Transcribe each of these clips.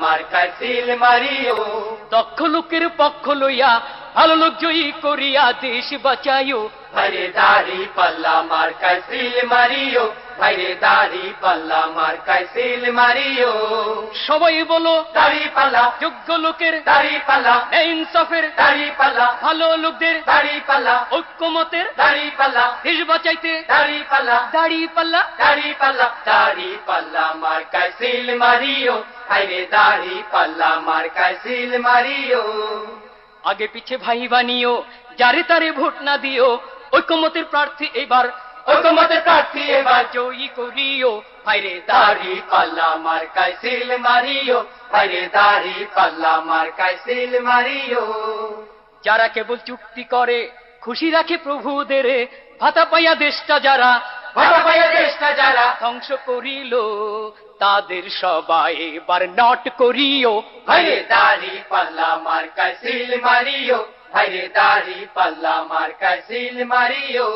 মার্কায় seal Mario. দক্ষ লোকের পক্ষ লইয়া ভালো লোক জয়ী করিয়া দেশ বাঁচাইও। ভাইরে দাড়ি পাল্লা মার্কায় সিল মারিও, ভাইরে দাড়ি পাল্লা মার্কায় সিল মারিও। সবাই বলো দাড়ি পাল্লা, যোগ্য লোকের দাড়ি পাল্লা, ইনসাফের দাড়ি পাল্লা, ভালো লোকদের দাড়ি পাল্লা, ঐক্যমতের দাড়ি পাল্লা, দেশ বাঁচাইতে দাড়ি পাল্লা, দাড়ি পাল্লা। দাড়ি পাল্লা, দাড়ি পাল্লা মার্কায় সিল মারিও, ভাইরে দাড়ি পাল্লা মার্কায় সিল মারিও। আগে পিছে ভাই বানিও, যারে তারে ভোট না দিও, ঐক্যমতের প্রার্থী এবার, ঐক্যমতের প্রার্থী এবার জয়ী করিও। ভাইরে দাড়ি পাল্লা মার্কায় সিল মারিও, ভাইরে দাড়ি পাল্লা মার্কায় সিল মারিও। যারা কেবল চুক্তি করে খুশি রাখে প্রভুদের, ভাতা পাইয়া দেশটা যারা, ভাতা পাইয়া দেশটা যারা ধ্বংস করিল, তাদের সবাই এবার নট করিও। ভাইরে দাড়ি পাল্লা মার্কায় সিল মারিও, ভাইরে দাড়ি পাল্লা মার্কায় সিল মারিও।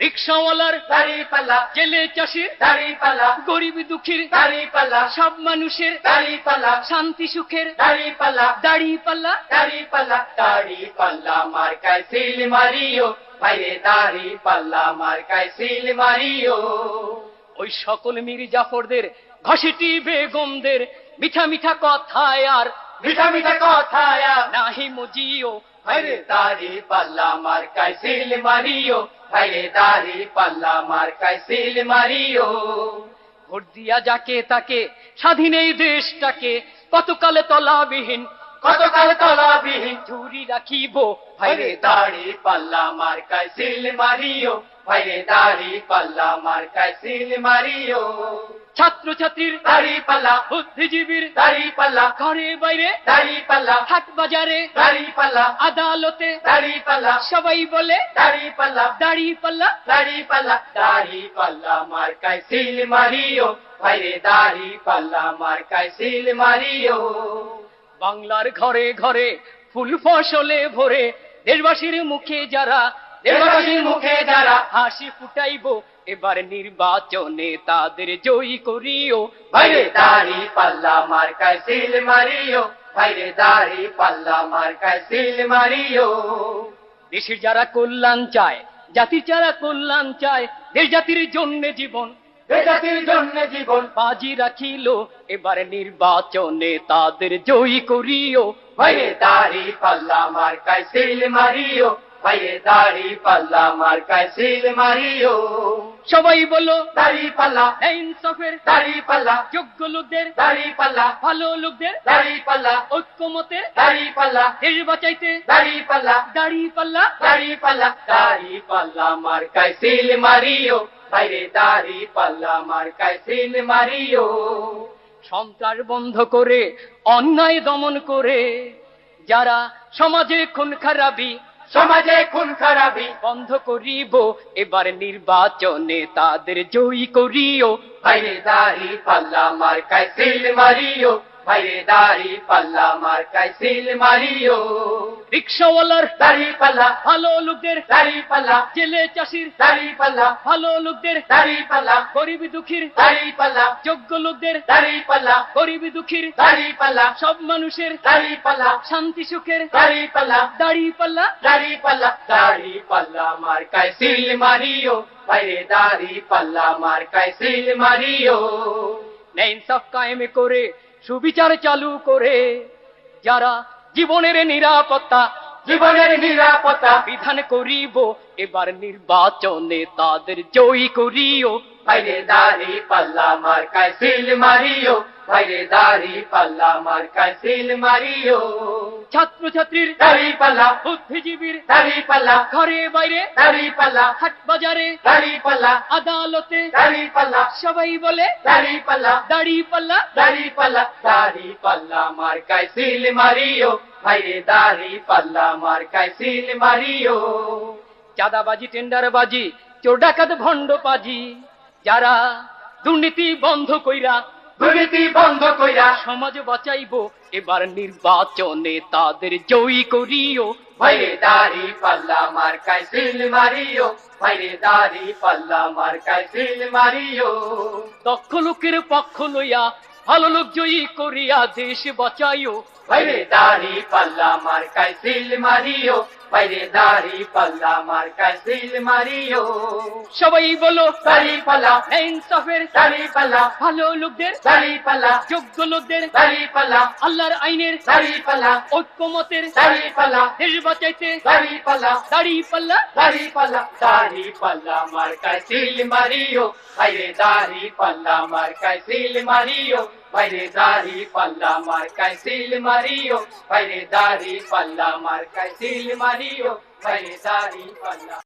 রিক্সাওয়ালার দাড়ি পাল্লা, জেলে চাষির দাড়ি পাল্লা, গরিব দুঃখীর দাড়ি পাল্লা, সব মানুষের দাড়ি পাল্লা, শান্তি সুখের দাড়ি পাল্লা, দাড়ি পাল্লা। দাড়ি পাল্লা, দাড়ি পাল্লা মার্কায় সিল মারিও, ভাইরে দাড়ি পাল্লা মার্কায় সিল মারিও। ওই সকল মীর জাফরদের ঘষেটি বেগমদের মিঠা মিঠা কথায় আর মিঠা মিঠা কথায় নাহি মজিও। ভাইরে দাড়ি পাল্লা মার্কায় সিল মারিও, ভাইরে দাড়ি পাল্লা মার্কায় সিল মারিও। ভোট দিয়া যাকে তাকে স্বাধীন এই দেশটাকে কতকালে তলাবিহীন, কতকাল তলাবিহীন ঝুরি রাখিব। ভাইরে দাড়ি পাল্লা মার্কায় সিল মারিও, ভাইরে দাড়ি পাল্লা মার্কায় সিল মারিও। ছাত্র ছাত্রীর দাড়ি পাল্লা, বুদ্ধিজীবীর দাড়ি পাল্লা, ঘরে বাইরে দাড়ি পাল্লা, হাট বাজারে দাড়ি পাল্লা, আদালতে দাড়ি পাল্লা, সবাই বলে দাড়ি পাল্লা, দাড়ি পাল্লা। দাড়ি পাল্লা, দাড়ি পাল্লা মার্কায় সিল মারিও, ভাইরে দাড়ি পাল্লা মার্কায় সিল মারিও। বাংলার ঘরে ঘরে ফুল ফসলে ভরে দেশবাসীর মুখে যারা, দেশবাসীর মুখে যারা হাসি ফুটাইব, এবার নির্বাচনে তাদের জয়ী করিও। ভাইরে দাড়ি পাল্লা মার্কায় সিল মারিও, ভাইরে দাড়ি পাল্লা মার্কায় সিল মারিও। দেশের যারা কল্যাণ চায়, জাতির যারা কল্যাণ চায়, দেশ জাতির জন্য জীবন জাতির জন্য জীবন বাজি রাখিল, এবার নির্বাচনে তাদের জয়ী করিও। ভাইরে দাড়ি পাল্লা মার্কায় সিল মারিও, ভাইরে দাড়ি পাল্লা মার্কায় সিল মারিও। সবাই বলো দাড়ি পাল্লা, ইনসাফের দাড়ি পাল্লা, যোগ্য লোকদের দাড়ি পাল্লা, ভালো লোকদের দাড়ি পাল্লা, ঐক্যমতের দাড়ি পাল্লা, দেশ বাঁচাইতে দাড়ি পাল্লা, দাড়ি পাল্লা। দাড়ি পাল্লা, দাড়ি পাল্লা মার্কায় সিল মারিও, ভাইরে দাড়ি পাল্লা মার্কায় সিল মারিও। সন্ত্রাস বন্ধ করে অন্যায় দমন করে যারা সমাজে খুন খারাপি, সমাজে খুন খারাপি বন্ধ করিব, এবার নির্বাচনে তাদের জয়ী করিও। ভাইরে দাড়ি পাল্লা মার্কায় সিল মারিও, ভাইরে দাড়ি পাল্লা মার্কায় সিল মারিও। রিক্সাওয়ালার দাড়ি পাল্লা, ভালো লোকদের দাড়ি পাল্লা, জেলে চাষির দাড়ি পাল্লা, ভালো লোকদের দাড়ি পাল্লা, গরিব দুঃখীর দাড়ি পাল্লা, যোগ্য লোকদের দাড়ি পাল্লা, গরিব দুঃখীর দাড়ি পাল্লা, সব মানুষের দাড়ি পাল্লা, শান্তি সুখের দাড়ি পাল্লা, দাড়ি পাল্লা। দাড়ি পাল্লা, দাড়ি পাল্লা মার্কায় সিল মারিও, ভাইরে দাড়ি পাল্লা মার্কায় সিল মারিও। ইনসাফ কায়েম করে সুবিচার চালু করে যারা জীবনের নিরাপত্তা, জীবনের নিরাপত্তা বিধান করিব, এবার নির্বাচনে তাদের জয়ী করিও। ভাইরে দাড়ি পাল্লা মার্কায় সিল মারিও, ভাইরে দাড়ি পাল্লা মার্কায় সিল মারিও। ছাত্র ছাত্রীর দাড়ি পাল্লা, বুদ্ধিজীবীর দাড়ি পাল্লা, ঘরে বাইরে দাড়ি পাল্লা, হাট বাজারে দাড়ি পাল্লা, আদালতে দাড়ি পাল্লা, সবাই বলে দাড়ি পাল্লা, দাড়ি পাল্লা। দাড়ি পাল্লা, দাড়ি পাল্লা মার্কায় সিল মারিও, ভাইরে দাড়ি পাল্লা মার্কায় সিল মারিও। চাঁদাবাজি, টেন্ডারবাজি, চোর ডাকাত ভণ্ড পাজি যারা দুর্নীতি বন্ধ কইরা, দুর্নীতি বন্ধ কইরা সমাজ বাঁচাইব, এবার নির্বাচনে তাদের জয়ী করিও। ভাইরে দাড়ি পাল্লা মার্কায় সিল মারিও, ভাইরে দাড়ি পাল্লা মার্কায় সিল মারিও। দক্ষ লোকের পক্ষ লইয়া ভালো লোক জয়ী করিয়া দেশ বাঁচাইও ভাইরে দাড়ি পাল্লা মার্কায় সিল মারিও, ভাইরে দাড়ি পাল্লা মার্কায় সিল মারিও। সবাই বলো দাড়ি পাল্লা, ইনসাফের দাড়ি পাল্লা, ভালো লোকদের দাড়ি পাল্লা, যোগ্য লোকদের দাড়ি পাল্লা, আল্লাহর আইনের দাড়ি পাল্লা, ঐক্যমতের দাড়ি পাল্লা, দেশ বাঁচাইতে দাড়ি পাল্লা, দাড়ি পাল্লা দাড়ি পাল্লা, দাড়ি পাল্লা মার্কায় সিল মারিও, ভাইরে দাড়ি পাল্লা মার্কায় সিল মারিও, ভাইরে দাড়ি পাল্লা মার্কায় সিল মারিও, ভাইরে দাড়ি পাল্লা মার্কায় সিল মারিও, ভাইরে দাড়ি পাল্লা।